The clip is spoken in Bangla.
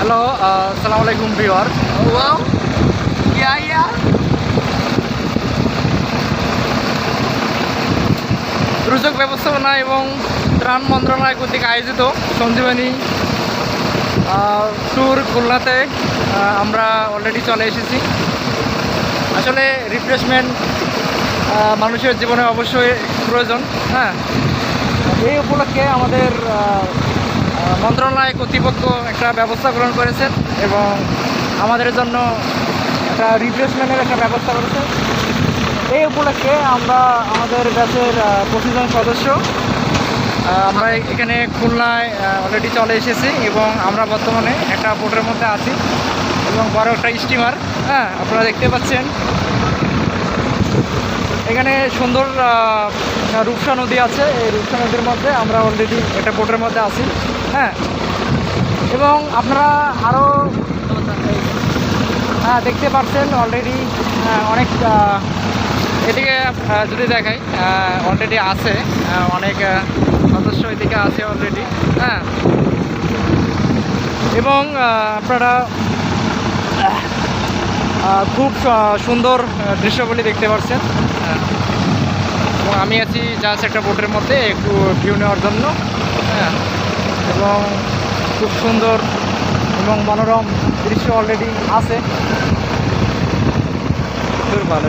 হ্যালো, আসসালামু আলাইকুম ভিউয়ার। Wow. Yeah, yeah. দুর্যোগ ব্যবস্থাপনা এবং ত্রাণ মন্ত্রণালয় কর্তৃক আয়োজিত সঞ্জীবনী ট্যুর খুলনাতে আমরা অলরেডি চলে এসেছি। আসলে রিফ্রেশমেন্ট মানুষের জীবনে অবশ্যই প্রয়োজন। হ্যাঁ, এই উপলক্ষে আমাদের মন্ত্রণালয় কর্তৃপক্ষ একটা ব্যবস্থা গ্রহণ করেছেন এবং আমাদের জন্য একটা রিফ্রেশমেন্টের একটা ব্যবস্থা করেছে। এই উপলক্ষে আমরা আমাদের ব্যাচের 25 জন সদস্য আমরা এখানে খুলনায় অলরেডি চলে এসেছি এবং আমরা বর্তমানে একটা বোটের মধ্যে আছি এবং বড় একটা স্টিমার। হ্যাঁ, আপনারা দেখতে পাচ্ছেন এখানে সুন্দর রূপসা নদী আছে। এই রূপসা নদীর মধ্যে আমরা অলরেডি একটা বোটের মধ্যে আছি। হ্যাঁ, এবং আপনারা আরও দেখতে পাচ্ছেন অলরেডি অনেক এদিকে যদি দেখাই অলরেডি আছে অনেক সদস্য এদিকে আছে অলরেডি। হ্যাঁ, এবং আপনারা খুব সুন্দর দৃশ্যগুলি দেখতে পাচ্ছেন। এবং আমি আছি জাস্ট একটা বোটের মধ্যে একটু ভিউ নেওয়ার জন্য। হ্যাঁ, এবং খুব সুন্দর এবং মনোরম দৃশ্য অলরেডি আছে। ভালো